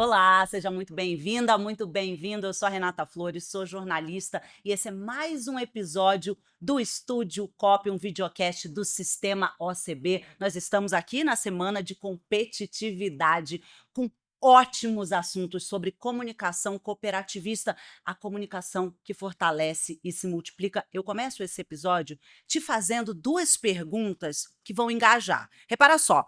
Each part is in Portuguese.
Olá, seja muito bem-vinda, muito bem-vindo. Eu sou a Renata Flores, sou jornalista e esse é mais um episódio do Estúdio Copy, um videocast do Sistema OCB. Nós estamos aqui na semana de competitividade com ótimos assuntos sobre comunicação cooperativista, a comunicação que fortalece e se multiplica. Eu começo esse episódio te fazendo duas perguntas que vão engajar. Repara só,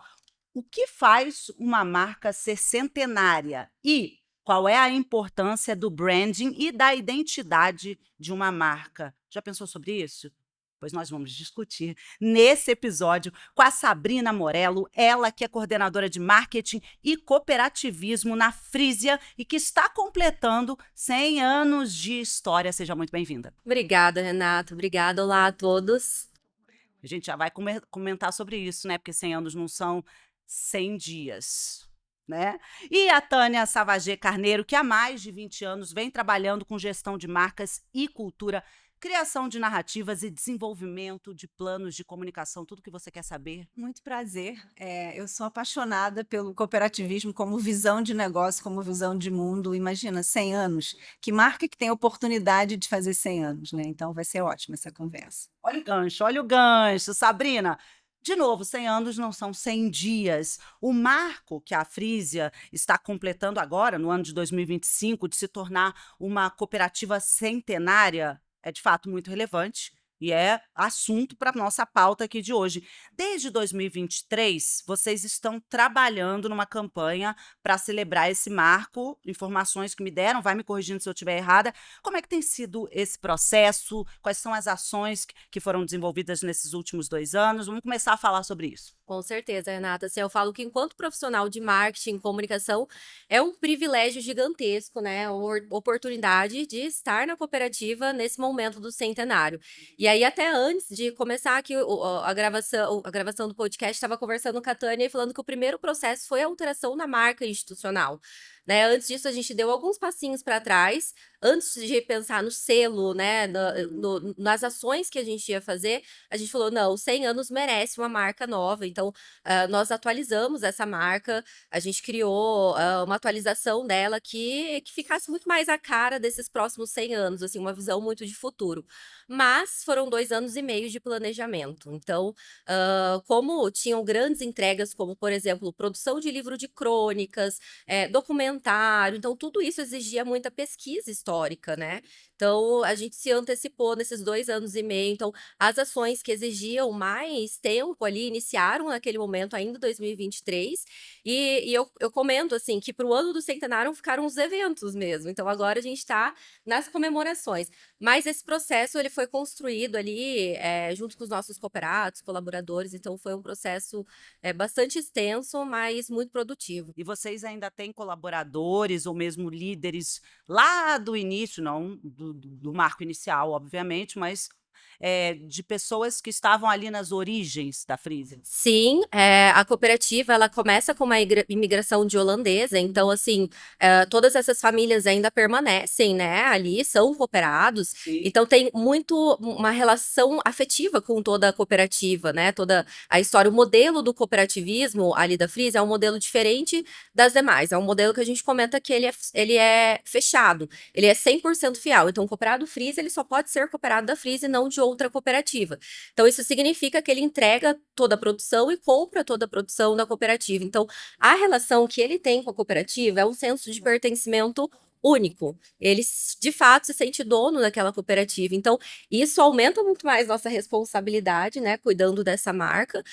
o que faz uma marca ser centenária e qual é a importância do branding e da identidade de uma marca? Já pensou sobre isso? Pois nós vamos discutir nesse episódio com a Sabrina Morello, ela que é coordenadora de marketing e cooperativismo na Frisia e que está completando 100 anos de história. Seja muito bem-vinda. Obrigada, Renato. Obrigada. Olá a todos. A gente já vai comentar sobre isso, né? Porque 100 anos não são 100 dias, né? E a Tânia Savagê Carneiro, que há mais de 20 anos vem trabalhando com gestão de marcas e cultura, criação de narrativas e desenvolvimento de planos de comunicação, tudo que você quer saber. Muito prazer. Eu sou apaixonada pelo cooperativismo como visão de negócio, como visão de mundo. Imagina, 100 anos. Que marca que tem a oportunidade de fazer 100 anos, né? Então vai ser ótima essa conversa. Olha o gancho, olha o gancho, Sabrina. De novo, 100 anos não são 100 dias. O marco que a Frisia está completando agora, no ano de 2025, de se tornar uma cooperativa centenária, é de fato muito relevante e é assunto para a nossa pauta aqui de hoje. Desde 2023, vocês estão trabalhando numa campanha para celebrar esse marco. Informações que me deram, vai me corrigindo se eu estiver errada. Como é que tem sido esse processo? Quais são as ações que foram desenvolvidas nesses últimos 2 anos? Vamos começar a falar sobre isso. Com certeza, Renata. Assim, eu falo que enquanto profissional de marketing e comunicação, é um privilégio gigantesco, né? Uma oportunidade de estar na cooperativa nesse momento do centenário. E aí, até antes de começar aqui a gravação do podcast, estava conversando com a Tânia e falando que o primeiro processo foi a alteração na marca institucional. Né? Antes disso, a gente deu alguns passinhos para trás, antes de pensar no selo, né? Nas ações que a gente ia fazer, a gente falou, não, 100 anos merece uma marca nova. Então, nós atualizamos essa marca, a gente criou uma atualização dela que ficasse muito mais a cara desses próximos 100 anos, assim, uma visão muito de futuro. Mas foram 2 anos e meio de planejamento. Então, como tinham grandes entregas, como, por exemplo, produção de livro de crônicas, documentário, então tudo isso exigia muita pesquisa histórica, né? Então, a gente se antecipou nesses 2 anos e meio. Então, as ações que exigiam mais tempo ali iniciaram naquele momento, ainda em 2023. E eu comento, assim, que para o ano do centenário ficaram os eventos mesmo. Então, agora a gente está nas comemorações. Mas esse processo, ele foi construído ali, junto com os nossos cooperados, colaboradores. Então, foi um processo bastante extenso, mas muito produtivo. E vocês ainda têm colaboradores ou mesmo líderes lá do início, não do marco inicial, obviamente, mas de pessoas que estavam ali nas origens da Frisia? Sim, a cooperativa ela começa com uma imigração de holandesa, então assim, todas essas famílias ainda permanecem, né, ali, são cooperados, Sim. então tem muito uma relação afetiva com toda a cooperativa, né, toda a história, o modelo do cooperativismo ali da Frisia é um modelo diferente das demais, é um modelo que a gente comenta que ele é fechado, ele é 100% fiel, então o cooperado Frisia ele só pode ser cooperado da Frisia e não de outra cooperativa. Então isso significa que ele entrega toda a produção e compra toda a produção da cooperativa. Então, a relação que ele tem com a cooperativa é um senso de pertencimento único. Ele, de fato, se sente dono daquela cooperativa. Então, isso aumenta muito mais nossa responsabilidade, né, cuidando dessa marca,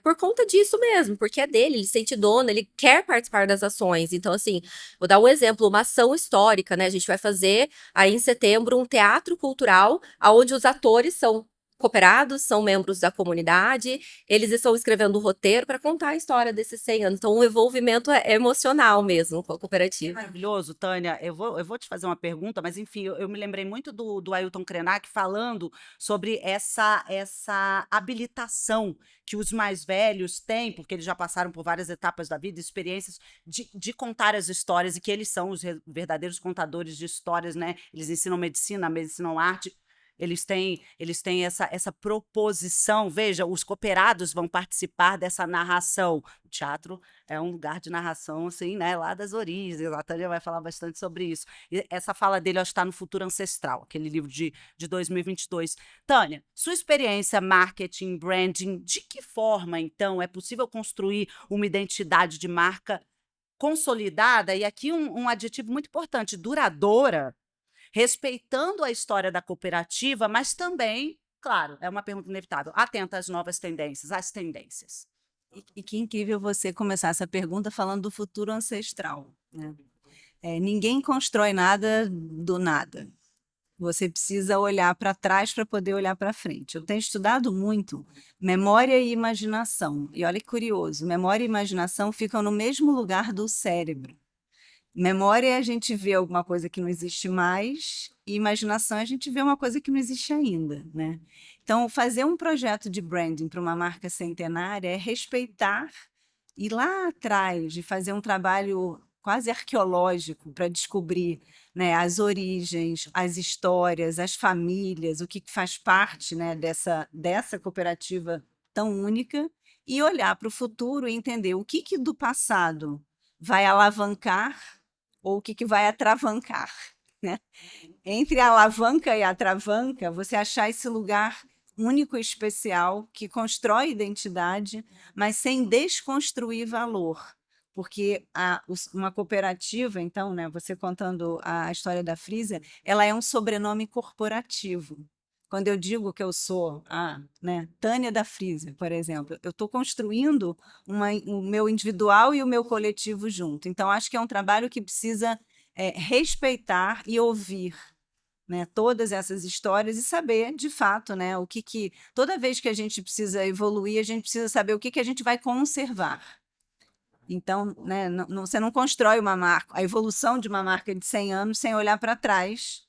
por conta disso mesmo, porque é dele, ele se sente dono, ele quer participar das ações. Então, assim, vou dar um exemplo, uma ação histórica, né, a gente vai fazer aí em setembro um teatro cultural, onde os atores são cooperados, são membros da comunidade, eles estão escrevendo o roteiro para contar a história desses 100 anos. Então, o envolvimento é emocional mesmo com a cooperativa. Maravilhoso, Tânia. Eu vou te fazer uma pergunta, mas enfim, eu me lembrei muito do Ailton Krenak falando sobre essa habilitação que os mais velhos têm, porque eles já passaram por várias etapas da vida, experiências de contar as histórias, e que eles são os verdadeiros contadores de histórias, né? Eles ensinam medicina, arte. Eles têm essa proposição. Veja, os cooperados vão participar dessa narração. O teatro é um lugar de narração, assim, né, lá das origens. A Tânia vai falar bastante sobre isso. E essa fala dele, acho que está no Futuro Ancestral, aquele livro de 2022. Tânia, sua experiência, marketing, branding, de que forma, então, é possível construir uma identidade de marca consolidada, e aqui um adjetivo muito importante, duradoura, respeitando a história da cooperativa, mas também, claro, é uma pergunta inevitável, atenta às novas tendências, às tendências. E que incrível você começar essa pergunta falando do futuro ancestral, né? Ninguém constrói nada do nada. Você precisa olhar para trás para poder olhar para frente. Eu tenho estudado muito memória e imaginação. E olha que curioso, memória e imaginação ficam no mesmo lugar do cérebro. Memória é a gente vê alguma coisa que não existe mais, e imaginação é a gente vê uma coisa que não existe ainda, né? Então, fazer um projeto de branding para uma marca centenária é respeitar, ir lá atrás, de fazer um trabalho quase arqueológico para descobrir, né, as origens, as histórias, as famílias, o que faz parte, né, dessa cooperativa tão única, e olhar para o futuro e entender o que do passado vai alavancar ou o que vai atravancar, né? Entre a alavanca e a atravanca, você achar esse lugar único e especial que constrói identidade, mas sem desconstruir valor. Porque uma cooperativa, então, né, você contando a história da Frisia, ela é um sobrenome corporativo. Quando eu digo que eu sou né, Tânia da Frisia, por exemplo, eu estou construindo o meu individual e o meu coletivo junto. Então, acho que é um trabalho que precisa respeitar e ouvir, né, todas essas histórias e saber, de fato, né, toda vez que a gente precisa evoluir, a gente precisa saber o que a gente vai conservar. Então, né, você não constrói uma marca, a evolução de uma marca de 100 anos sem olhar para trás,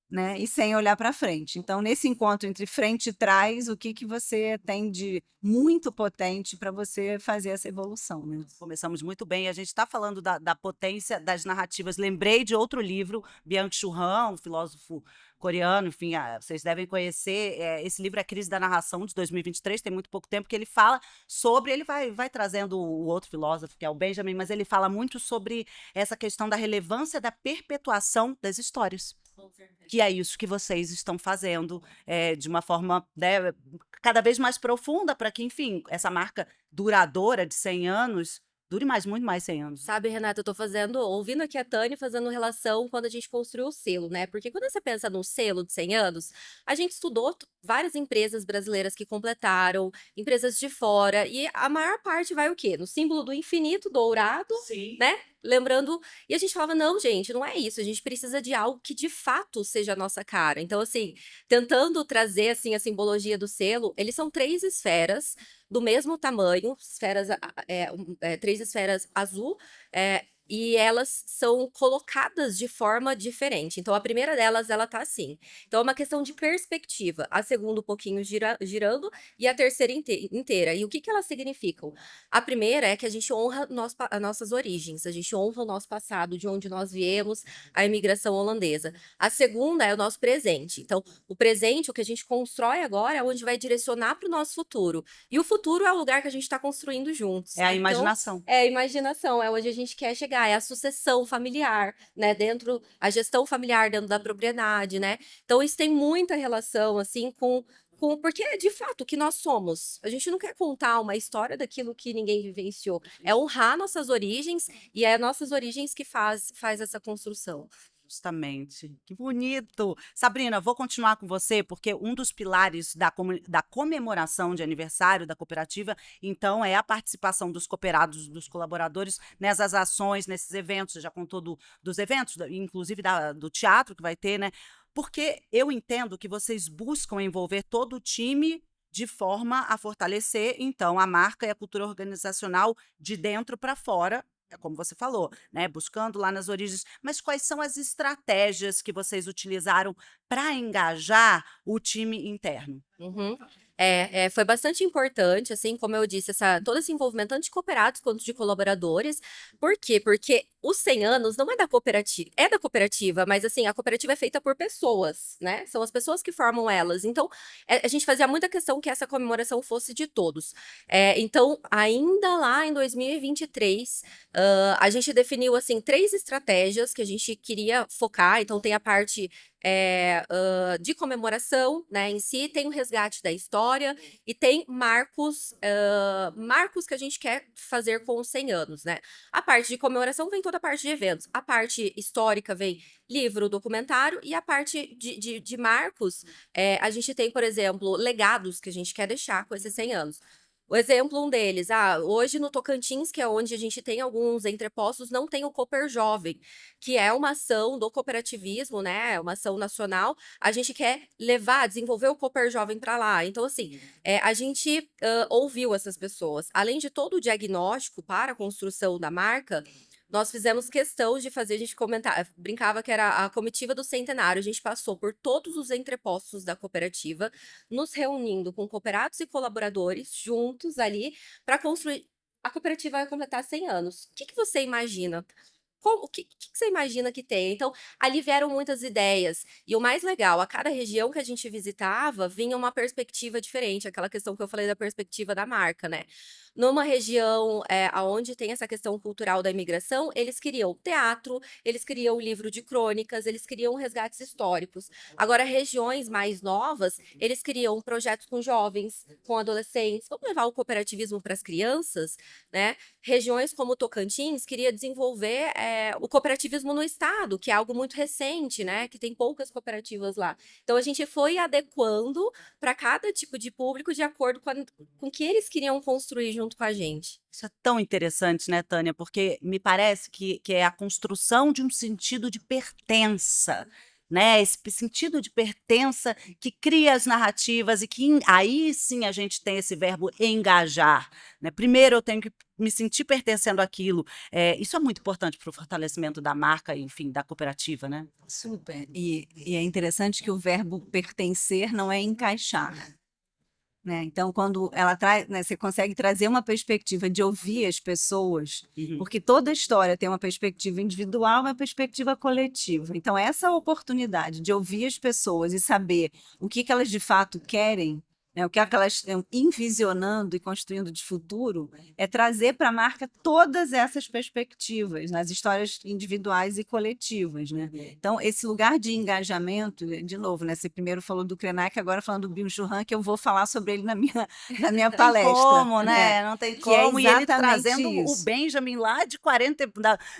né, e sem olhar para frente. Então, nesse encontro entre frente e trás, o que você tem de muito potente para você fazer essa evolução, né? Começamos muito bem, a gente está falando da potência das narrativas. Lembrei de outro livro, Byung-Chul Han, um filósofo coreano, enfim, vocês devem conhecer, esse livro é Crise da Narração, de 2023, tem muito pouco tempo, que ele fala sobre, ele vai trazendo o outro filósofo, que é o Benjamin, mas ele fala muito sobre essa questão da relevância da perpetuação das histórias. Que é isso que vocês estão fazendo de uma forma, né, cada vez mais profunda, para que, enfim, essa marca duradoura de 100 anos dure muito mais 100 anos. Sabe, Renata, eu tô ouvindo aqui a Tânia fazendo relação quando a gente construiu o selo, né? Porque quando você pensa num selo de 100 anos, a gente estudou várias empresas brasileiras que completaram, empresas de fora, e a maior parte vai o quê? No símbolo do infinito dourado, Sim. né? Lembrando, e a gente falava, não, gente, não é isso, a gente precisa de algo que de fato seja a nossa cara. Então, assim, tentando trazer, assim, a simbologia do selo, eles são 3 esferas do mesmo tamanho, três esferas azul, e elas são colocadas de forma diferente. Então, a primeira delas, ela tá assim. Então, é uma questão de perspectiva. A segunda, um pouquinho girando, e a terceira inteira. E o que elas significam? A primeira é que a gente honra as nossas origens, a gente honra o nosso passado, de onde nós viemos, a imigração holandesa. A segunda é o nosso presente. Então, o presente, o que a gente constrói agora, é onde vai direcionar para o nosso futuro. E o futuro é o lugar que a gente está construindo juntos. É a imaginação. Então, é a imaginação, é onde a gente quer chegar, é a sucessão familiar, né? A gestão familiar dentro da propriedade, né? Então, isso tem muita relação, assim, porque é de fato o que nós somos. A gente não quer contar uma história daquilo que ninguém vivenciou. É honrar nossas origens, e é nossas origens que faz essa construção. Justamente. Que bonito! Sabrina, vou continuar com você, porque um dos pilares da comemoração de aniversário da cooperativa, então, é a participação dos cooperados, dos colaboradores, nessas ações, nesses eventos. Você já contou dos eventos, inclusive do teatro que vai ter, né? Porque eu entendo que vocês buscam envolver todo o time de forma a fortalecer, então, a marca e a cultura organizacional de dentro para fora, como você falou, né, buscando lá nas origens. Mas quais são as estratégias que vocês utilizaram para engajar o time interno? Uhum. Foi bastante importante, assim, como eu disse, todo esse envolvimento tanto de cooperados quanto de colaboradores. Por quê? Porque os 100 anos não é da cooperativa, é da cooperativa, mas assim, a cooperativa é feita por pessoas, né? São as pessoas que formam elas. Então, a gente fazia muita questão que essa comemoração fosse de todos. Então, ainda lá em 2023, a gente definiu, assim, 3 estratégias que a gente queria focar. Então, tem a parte de comemoração, né, em si, tem o resgate da história e tem marcos que a gente quer fazer com os 100 anos, né? A parte de comemoração vem toda a parte de eventos, a parte histórica vem livro, documentário, e a parte de marcos, a gente tem, por exemplo, legados que a gente quer deixar com esses 100 anos. O exemplo, um deles, hoje no Tocantins, que é onde a gente tem alguns entrepostos, não tem o Cooper Jovem, que é uma ação do cooperativismo, né? Uma ação nacional. A gente quer desenvolver o Cooper Jovem para lá. Então, assim, a gente ouviu essas pessoas. Além de todo o diagnóstico para a construção da marca, nós fizemos questão de fazer, a gente brincava que era a comitiva do centenário. A gente passou por todos os entrepostos da cooperativa, nos reunindo com cooperados e colaboradores juntos ali para construir. A cooperativa vai completar 100 anos. O que você imagina? O que você imagina que tem? Então, ali vieram muitas ideias. E o mais legal, a cada região que a gente visitava, vinha uma perspectiva diferente. Aquela questão que eu falei da perspectiva da marca, né? Numa região onde tem essa questão cultural da imigração, eles queriam teatro, eles queriam livro de crônicas, eles queriam resgates históricos. Agora, regiões mais novas, eles queriam projetos com jovens, com adolescentes. Vamos levar o cooperativismo para as crianças, né? Regiões como Tocantins queria desenvolver o cooperativismo no estado, que é algo muito recente, né? Que tem poucas cooperativas lá. Então, a gente foi adequando para cada tipo de público de acordo com o que eles queriam construir junto com a gente. Isso é tão interessante, né, Tânia? Porque me parece que é a construção de um sentido de pertença, né? Esse sentido de pertença que cria as narrativas e que aí sim a gente tem esse verbo engajar, né? Primeiro eu tenho que me sentir pertencendo àquilo. Isso é muito importante para o fortalecimento da marca, enfim, da cooperativa, né? Super. E é interessante que o verbo pertencer não é encaixar. Né? Então, quando ela traz, né, você consegue trazer uma perspectiva de ouvir as pessoas, porque toda história tem uma perspectiva individual, uma perspectiva coletiva. Então, essa oportunidade de ouvir as pessoas e saber o que elas de fato querem, né, o que elas estão envisionando e construindo de futuro, é trazer para a marca todas essas perspectivas, nas histórias individuais e coletivas. Né? Então, esse lugar de engajamento, de novo, né, você primeiro falou do Krenak, agora falando do Byung-Chul Han, que eu vou falar sobre ele na minha palestra. Como, né? Não tem como. E ele trazendo o Benjamin lá de 40,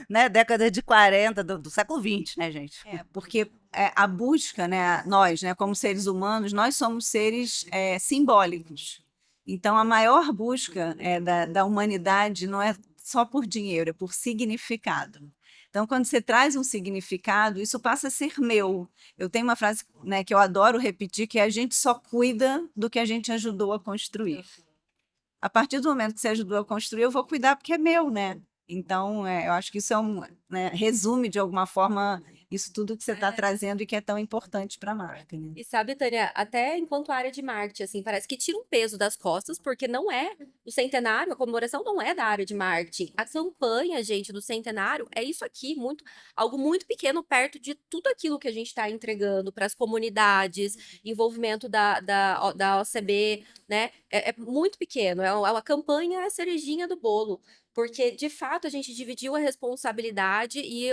né, década de 40, do século XX, né, gente? Porque a busca, né, nós, né, como seres humanos, nós somos seres simbólicos. Então, a maior busca da humanidade não é só por dinheiro, é por significado. Então, quando você traz um significado, isso passa a ser meu. Eu tenho uma frase, né, que eu adoro repetir, que é: a gente só cuida do que a gente ajudou a construir. A partir do momento que você ajudou a construir, eu vou cuidar porque é meu, né? Então, eu acho que isso resume, de alguma forma, isso tudo que você está trazendo e que é tão importante para a marca. Né? E sabe, Tânia, até enquanto área de marketing, assim, parece que tira um peso das costas, porque não é o centenário, a comemoração não é da área de marketing. A campanha, gente, do centenário é isso aqui, algo muito pequeno perto de tudo aquilo que a gente está entregando para as comunidades, envolvimento da OCB, né? É muito pequeno, a campanha é a cerejinha do bolo. Porque, de fato, a gente dividiu a responsabilidade e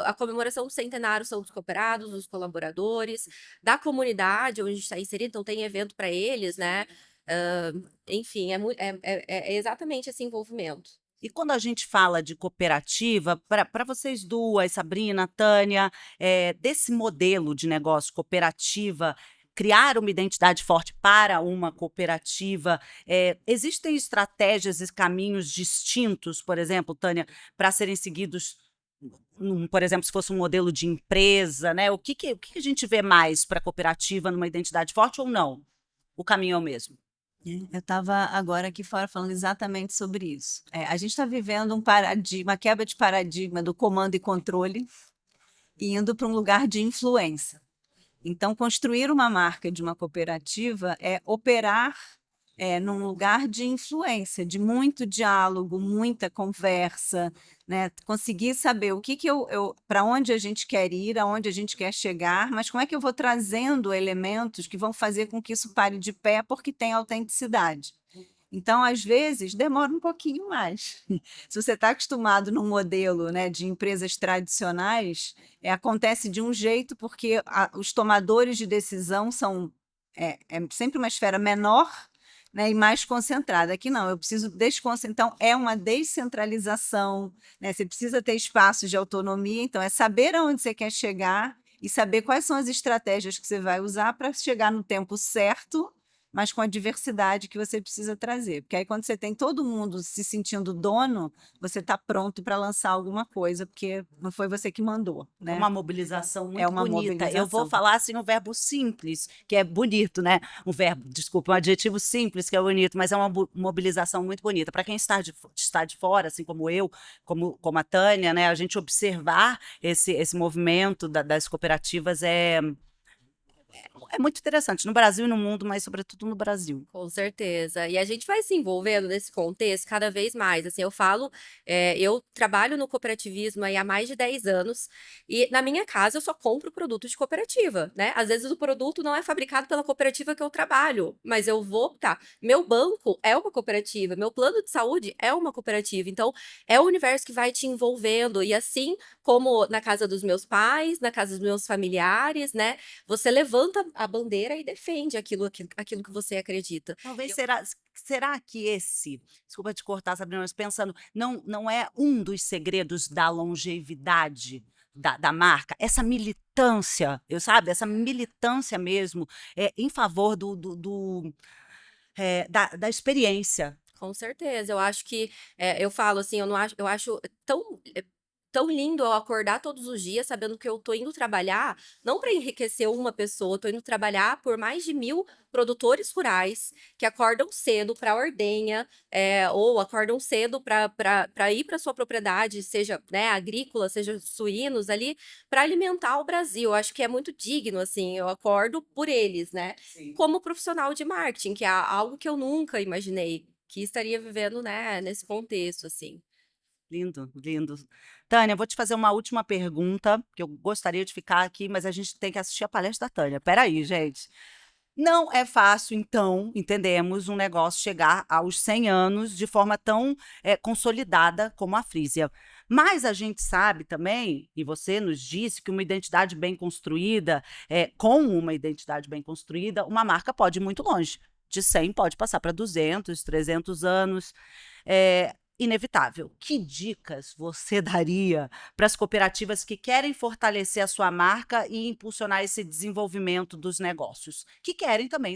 a comemoração do centenário são dos cooperados, dos colaboradores, da comunidade onde a gente está inserido, então tem evento para eles, né? Enfim, é exatamente esse envolvimento. E quando a gente fala de cooperativa, para vocês duas, Sabrina, Tânia, desse modelo de negócio cooperativa, criar uma identidade forte para uma cooperativa, existem estratégias e caminhos distintos, por exemplo, Tânia, para serem seguidos, por exemplo, se fosse um modelo de empresa, né? O que a gente vê mais para a cooperativa numa identidade forte ou não? O caminho é o mesmo? Eu estava agora aqui fora falando exatamente sobre isso. A gente está vivendo uma quebra de paradigma do comando e controle e indo para um lugar de influência. Então, construir uma marca de uma cooperativa é operar num lugar de influência, de muito diálogo, muita conversa, né? Conseguir saber o que para onde a gente quer ir, aonde a gente quer chegar, mas como é que eu vou trazendo elementos que vão fazer com que isso pare de pé, porque tem autenticidade. Então, às vezes, demora um pouquinho mais. Se você está acostumado num modelo, né, de empresas tradicionais, acontece de um jeito, porque os tomadores de decisão são sempre uma esfera menor, né, e mais concentrada. Aqui não, eu preciso desconcentrar. Então, é uma descentralização, né? Você precisa ter espaços de autonomia, então é saber aonde você quer chegar e saber quais são as estratégias que você vai usar para chegar no tempo certo, mas com a diversidade que você precisa trazer. Porque aí, quando você tem todo mundo se sentindo dono, você está pronto para lançar alguma coisa, porque não foi você que mandou, É né? uma mobilização muito É uma bonita. Eu vou mobilização. falar assim um verbo simples, que é bonito, né? Um adjetivo simples, que é bonito, mas é uma mobilização muito bonita. Para quem está de fora, assim como eu, como a Tânia, né? A gente observar esse movimento das cooperativas é muito interessante, no Brasil e no mundo, mas sobretudo no Brasil. Com certeza. E a gente vai se envolvendo nesse contexto cada vez mais. Assim, eu falo, eu trabalho no cooperativismo aí há mais de 10 anos e na minha casa eu só compro produto de cooperativa, né? Às vezes o produto não é fabricado pela cooperativa que eu trabalho, mas eu vou, tá, meu banco é uma cooperativa, meu plano de saúde é uma cooperativa. Então, é o universo que vai te envolvendo e assim como na casa dos meus pais, na casa dos meus familiares, né? Você levanta a bandeira e defende aquilo que você acredita. Talvez será que desculpa te cortar, Sabrina, mas pensando, não é um dos segredos da longevidade da marca, essa militância, essa militância mesmo, em favor da experiência. Com certeza, eu acho que, eu falo assim, eu acho tão lindo eu acordar todos os dias sabendo que eu tô indo trabalhar, não para enriquecer uma pessoa, eu tô indo trabalhar por mais de 1000 produtores rurais que acordam cedo para ordenha, ou acordam cedo para ir para sua propriedade, seja, né, agrícola, seja suínos ali, para alimentar o Brasil. Eu acho que é muito digno, assim, eu acordo por eles, né? Sim. Como profissional de marketing, que é algo que eu nunca imaginei que estaria vivendo, né, nesse contexto, assim. Lindo, lindo. Tânia, vou te fazer uma última pergunta, que eu gostaria de ficar aqui, mas a gente tem que assistir a palestra da Tânia. Peraí, gente. Não é fácil, então, entendemos, um negócio chegar aos 100 anos de forma tão consolidada como a Frisia. Mas a gente sabe também, e você nos disse, que uma identidade bem construída, com uma identidade bem construída, uma marca pode ir muito longe. De 100 pode passar para 200, 300 anos. Inevitável. Que dicas você daria para as cooperativas que querem fortalecer a sua marca e impulsionar esse desenvolvimento dos negócios? Que querem também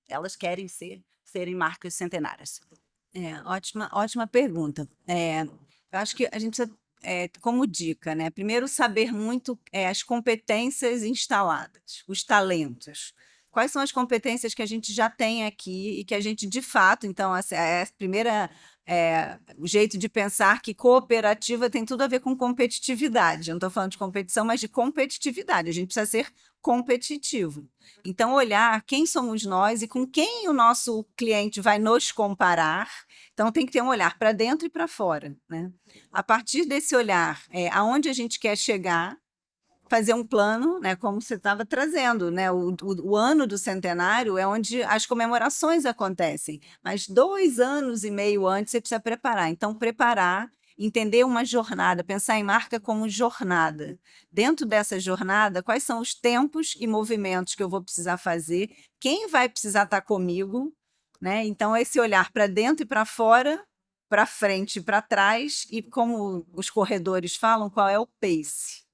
elas querem serem marcas centenárias. Ótima pergunta. Eu acho que a gente precisa, como dica, né? Primeiro, saber muito as competências instaladas, os talentos. Quais são as competências que a gente já tem aqui e que a gente, de fato, então, a primeira o jeito de pensar que cooperativa tem tudo a ver com competitividade. Eu não estou falando de competição, mas de competitividade. A gente precisa ser competitivo. Então, olhar quem somos nós e com quem o nosso cliente vai nos comparar. Então, tem que ter um olhar para dentro e para fora, né? A partir desse olhar, aonde a gente quer chegar, fazer um plano, né, como você estava trazendo, né, o ano do centenário é onde as comemorações acontecem, mas 2 anos e meio antes você precisa preparar. Então, preparar, entender uma jornada, pensar em marca como jornada. Dentro dessa jornada, quais são os tempos e movimentos que eu vou precisar fazer, quem vai precisar estar comigo, né? Então, esse olhar para dentro e para fora, para frente e para trás, e como os corredores falam, qual é o pace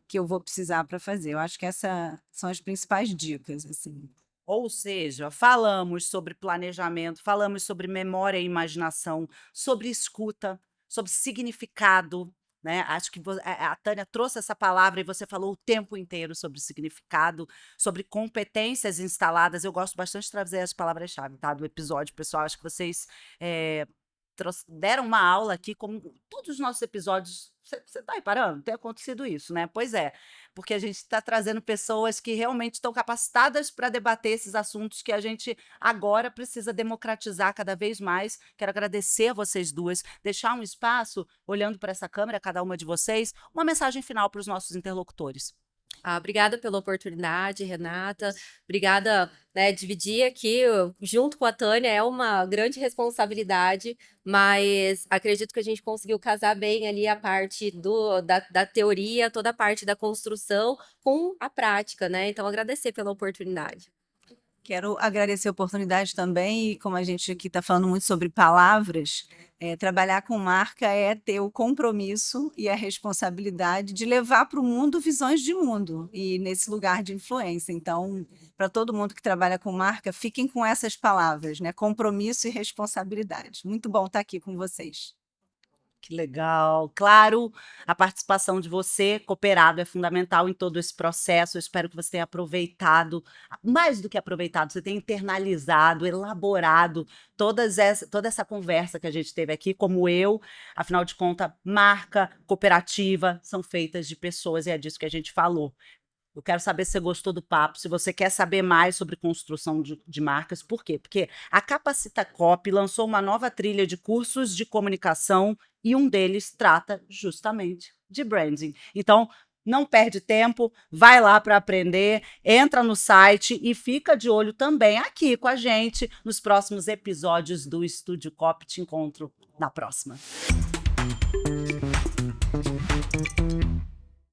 que eu vou precisar para fazer. Eu acho que essas são as principais dicas, assim. Ou seja, falamos sobre planejamento, falamos sobre memória e imaginação, sobre escuta, sobre significado, né? Acho que a Tânia trouxe essa palavra e você falou o tempo inteiro sobre significado, sobre competências instaladas. Eu gosto bastante de trazer as palavras-chave, tá, do episódio, pessoal. Acho que vocês deram uma aula aqui, como todos os nossos episódios Você tá aí parando? Tem acontecido isso, né? Pois é, porque a gente está trazendo pessoas que realmente estão capacitadas para debater esses assuntos que a gente agora precisa democratizar cada vez mais. Quero agradecer a vocês duas, deixar um espaço, olhando para essa câmera, cada uma de vocês, uma mensagem final para os nossos interlocutores. Obrigada pela oportunidade, Renata. Obrigada, né, dividir aqui junto com a Tânia é uma grande responsabilidade, mas acredito que a gente conseguiu casar bem ali a parte da teoria, toda a parte da construção com a prática, né? Então, agradecer pela oportunidade. Quero agradecer a oportunidade também, e como a gente aqui está falando muito sobre palavras, trabalhar com marca é ter o compromisso e a responsabilidade de levar para o mundo visões de mundo, e nesse lugar de influência. Então, para todo mundo que trabalha com marca, fiquem com essas palavras, né? Compromisso e responsabilidade. Muito bom estar aqui com vocês. Que legal. Claro, a participação de você, cooperado, é fundamental em todo esse processo. Eu espero que você tenha aproveitado, mais do que aproveitado, você tenha internalizado, elaborado toda essa conversa que a gente teve aqui, como eu. Afinal de contas, marca, cooperativa, são feitas de pessoas, e é disso que a gente falou. Eu quero saber se você gostou do papo, se você quer saber mais sobre construção de marcas. Por quê? Porque a Capacita Cop lançou uma nova trilha de cursos de comunicação e um deles trata justamente de branding. Então, não perde tempo, vai lá para aprender, entra no site e fica de olho também aqui com a gente nos próximos episódios do Estúdio Cop. Te encontro na próxima.